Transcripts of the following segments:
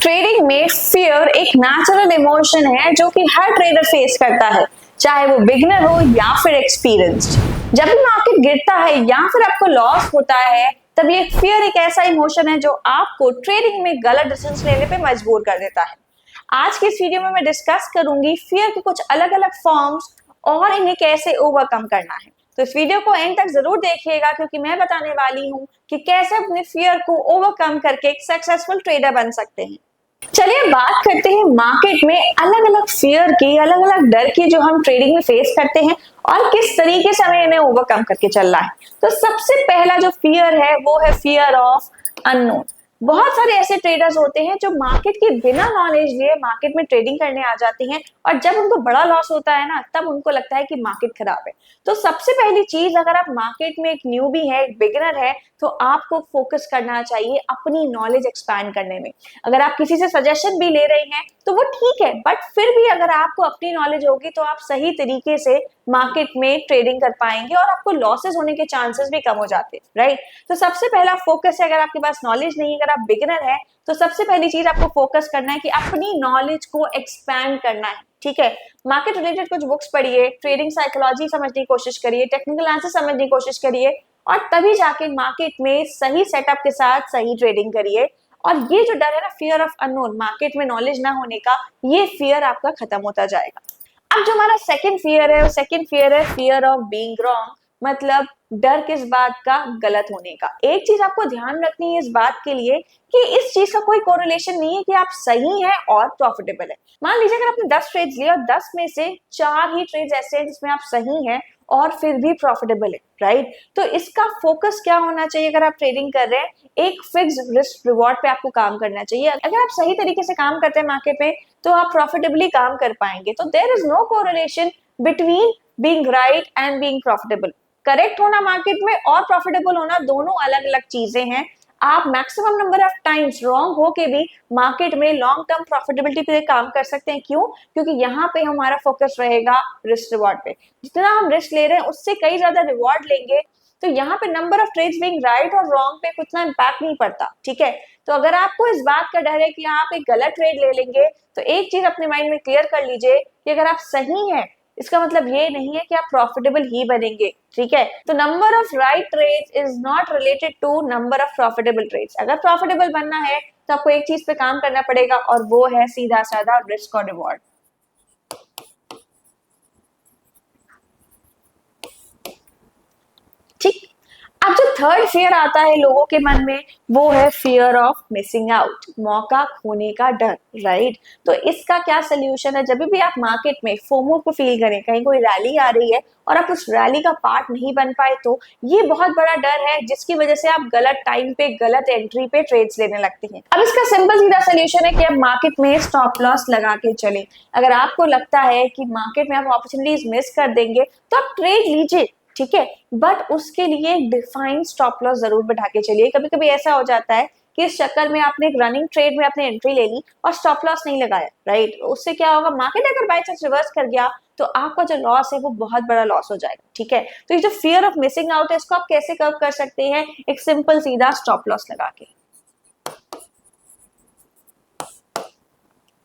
Trading में fear एक natural emotion है जो कि हर ट्रेडर फेस करता है, चाहे वो बिगिनर हो या फिर एक्सपीरियंस्ड। जब भी मार्केट गिरता है या फिर आपको लॉस होता है, तब ये फियर एक ऐसा इमोशन है जो आपको ट्रेडिंग में गलत डिसीजन लेने पे मजबूर कर देता है। आज के इस वीडियो में मैं डिस्कस करूंगी फियर के कुछ अलग अलग फॉर्म्स और इन्हें कैसे ओवरकम करना है। तो इस वीडियो को एंड तक जरूर देखिएगा, क्योंकि मैं बताने वाली हूँ कि कैसे अपने फियर को ओवरकम करके एक सक्सेसफुल ट्रेडर बन सकते हैं। चलिए बात करते हैं मार्केट में अलग अलग फियर की, अलग अलग डर की जो हम ट्रेडिंग में फेस करते हैं और किस तरीके से हमें इन्हें ओवरकम करके चलना है। तो सबसे पहला जो फियर है वो है फियर ऑफ अननोन। बहुत सारे ऐसे ट्रेडर्स होते हैं जो मार्केट के बिना नॉलेज लिए मार्केट में ट्रेडिंग करने आ जाते हैं, और जब उनको बड़ा लॉस होता है ना, तब उनको लगता है कि मार्केट खराब है। तो सबसे पहली चीज, अगर आप मार्केट में एक न्यूबी है, एक बिगिनर है, तो आपको फोकस करना चाहिए अपनी नॉलेज एक्सपैंड करने में। अगर आप किसी से सजेशन भी ले रहे हैं तो वो ठीक है, बट फिर भी अगर आपको अपनी नॉलेज होगी तो आप सही तरीके से मार्केट में ट्रेडिंग कर पाएंगे और आपको लॉसेस होने के चांसेस भी कम हो जाते हैं, राइट। तो सबसे पहला फोकस है, अगर आपके पास नॉलेज नहीं है, अगर आप बिगिनर है, तो सबसे पहली चीज आपको फोकस करना है कि अपनी नॉलेज को एक्सपैंड करना है। ठीक है, मार्केट रिलेटेड कुछ बुक्स पढ़िए, ट्रेडिंग साइकोलॉजी समझने की कोशिश करिए, टेक्निकल आंसर समझने की कोशिश करिए, और तभी जाके मार्केट में सही सेटअप के साथ सही ट्रेडिंग करिए। और ये जो डर है ना, फियर ऑफ अननोन, मार्केट में नॉलेज ना होने का, ये फियर आपका खत्म होता जाएगा। अब जो हमारा सेकंड फियर है, वो सेकंड फियर है फियर ऑफ बीइंग रॉन्ग। मतलब डर किस बात का? गलत होने का। एक चीज आपको ध्यान रखनी है इस बात के लिए कि इस चीज का कोई कोरिलेशन नहीं है कि आप सही हैं और प्रॉफिटेबल है। मान लीजिए अगर आपने 10 ट्रेड्स लिए और 10 में से 4 ही ट्रेड्स ऐसे हैं जिसमें आप सही हैं और फिर भी प्रॉफिटेबल है, राइट। तो इसका फोकस क्या होना चाहिए? अगर आप ट्रेडिंग कर रहे हैं, एक फिक्स रिस्क रिवॉर्ड पे आपको काम करना चाहिए। अगर आप सही तरीके से काम करते हैं मार्केट में, तो आप प्रॉफिटेबली काम कर पाएंगे। तो there is no correlation between being right and being profitable. Correct होना मार्केट में और प्रॉफिटेबल होना दोनों अलग अलग चीजें हैं। आप maximum number of times wrong होके भी मार्केट में लॉन्ग टर्म प्रॉफिटेबिलिटी पे काम कर सकते हैं। क्यों? क्योंकि यहाँ पे हमारा फोकस रहेगा रिस्क रिवॉर्ड पे। जितना हम रिस्क ले रहे हैं उससे कई ज्यादा रिवॉर्ड लेंगे, तो यहाँ पे number of trades being right और रॉन्ग पे उतना इम्पैक्ट नहीं पड़ता। ठीक है, तो अगर आपको इस बात का डर है कि आप एक गलत ट्रेड ले लेंगे, तो एक चीज अपने माइंड में क्लियर कर लीजिए कि अगर आप सही हैं, इसका मतलब ये नहीं है कि आप प्रॉफिटेबल ही बनेंगे। ठीक है, तो number of right trades is not related to number of profitable trades. अगर प्रॉफिटेबल बनना है तो आपको एक चीज पे काम करना पड़ेगा, और वो है सीधा साधा रिस्क और रिवॉर्ड। ठीक, अब जो थर्ड फियर आता है लोगों के मन में, वो है फियर ऑफ मिसिंग आउट, मौका खोने का डर, राइट। तो इसका क्या सोल्यूशन है? जब भी आप मार्केट में फोमो को फील करें, कहीं कोई रैली आ रही है और आप उस रैली का पार्ट नहीं बन पाए, तो ये बहुत बड़ा डर है जिसकी वजह से आप गलत टाइम पे, गलत एंट्री पे ट्रेड्स लेने लगते हैं। अब इसका सिंपल सीधा सोल्यूशन है कि आप मार्केट में स्टॉप लॉस लगा के चलें। अगर आपको लगता है कि मार्केट में आप अपॉर्चुनिटीज मिस कर देंगे, तो आप ट्रेड लीजिए, ठीक है, बट उसके लिए एक डिफाइंड स्टॉप लॉस जरूर बैठा के चलिए। कभी कभी ऐसा हो जाता है कि इस चक्कर में आपने एक रनिंग ट्रेड में आपने एंट्री ले ली और स्टॉप लॉस नहीं लगाया, राइट। उससे क्या होगा? मार्केट अगर बाय चांस रिवर्स कर गया तो आपका जो लॉस है वो बहुत बड़ा लॉस हो जाएगा। ठीक है, तो ये जो फियर ऑफ मिसिंग आउट है, इसको आप कैसे कम कर सकते हैं? एक सिंपल सीधा स्टॉप लॉस लगा के।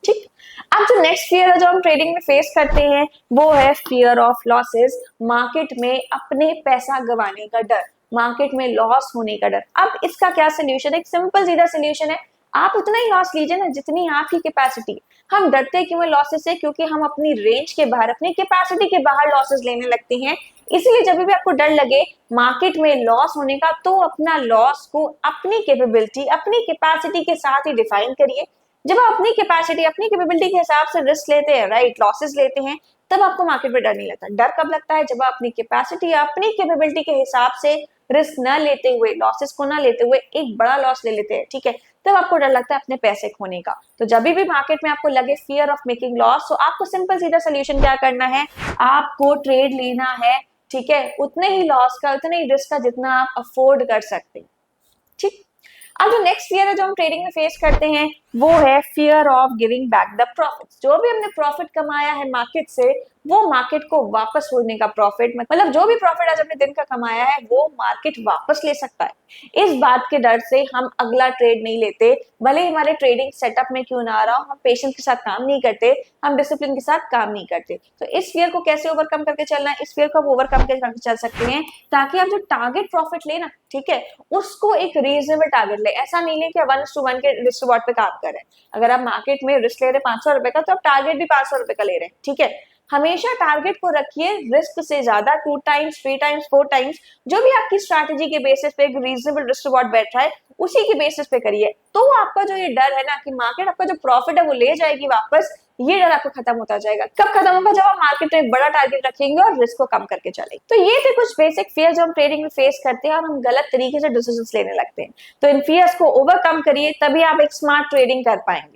ठीक, अब जो नेक्स्ट फियर है जो हम ट्रेडिंग में फेस करते हैं, वो है फियर ऑफ लॉसेस। मार्केट में अपने पैसा गंवाने का डर, मार्केट में लॉस होने का डर। अब इसका क्या सोल्यूशन है? एक सिंपल सीधा सोल्यूशन है, आप उतना ही लॉस लीजिए ना जितनी आपकी कैपेसिटी। हम डरते क्यों है लॉसेस से? क्योंकि हम अपनी रेंज के बाहर, अपनी कैपेसिटी के बाहर लॉसेस लेने लगते हैं। इसलिए जब भी आपको डर लगे मार्केट में लॉस होने का, तो अपना लॉस को अपनी कैपेबिलिटी, अपनी कैपेसिटी के साथ ही डिफाइन करिए। जब आप अपनी कैपेसिटी, अपनी कैपेबिलिटी के हिसाब से रिस्क लेते हैं, राइट, लॉसेस लेते हैं, तब आपको मार्केट में डर नहीं लगता। डर कब लगता है? जब आप अपनी कैपेसिटी या अपनी कैपेबिलिटी के हिसाब से रिस्क न लेते हुए, लॉसेस को न लेते हुए एक बड़ा लॉस ले लेते हैं, ठीक है, तब आपको डर लगता है अपने पैसे खोने का। तो जब भी मार्केट में आपको लगे फियर ऑफ मेकिंग लॉस, तो आपको सिंपल सीधा सोल्यूशन क्या करना है? आपको ट्रेड लेना है, ठीक है, उतने ही लॉस का, उतने ही रिस्क का जितना आप अफोर्ड कर सकते हैं। ठीक, अब जो नेक्स्ट फियर है जो हम ट्रेडिंग में फेस करते हैं वो है fear of giving back the profit. जो भी हमने प्रॉफिट कमाया है मार्केट से वो मार्केट को वापस होने का प्रॉफिट, मतलब जो भी प्रॉफिट आज हमने दिन का कमाया है वो मार्केट वापस ले सकता है। इस बात के डर से हम अगला ट्रेड नहीं लेते, भले ही हमारे ट्रेडिंग सेटअप में क्यों ना आ रहा हो, हम पेशेंस के साथ काम नहीं करते, हम डिसिप्लिन के साथ काम नहीं करते। तो इस फियर को कैसे ओवरकम करके चलना है, इस फियर को आप ओवरकम करके चल सकते हैं ताकि आप जो टारगेट प्रॉफिट लेना, ठीक है, उसको एक रीजनेबल टारगेट ले। ऐसा नहीं ले कि 1:1 के रिस्क रिवॉर्ड पे काम कर रहे हैं। अगर आप मार्केट में रिस्क ले रहे हैं 500 रुपए का तो आप टारगेट भी 500 रुपए का ले रहे हैं, ठीक है। हमेशा टारगेट को रखिए रिस्क से ज्यादा, 2 टाइम्स 3 टाइम्स 4 टाइम्स, जो भी आपकी स्ट्रैटेजी के बेसिस पे एक रीजनेबल रिस्क रिवॉर्ड बैठ रहा है उसी के बेसिस पे करिए। तो आपका जो ये डर है ना कि मार्केट आपका जो प्रॉफिट है वो ले जाएगी वापस, ये डर आपको खत्म होता जाएगा। कब खत्म होगा? जब आप मार्केट में एक बड़ा टारगेट रखेंगे और रिस्क को कम करके चलेंगे। तो ये थे कुछ बेसिक फियर जो हम ट्रेडिंग में फेस करते हैं और हम गलत तरीके से डिसीजंस लेने लगते हैं। तो इन फियर्स को ओवरकम करिए, तभी आप एक स्मार्ट ट्रेडिंग कर पाएंगे।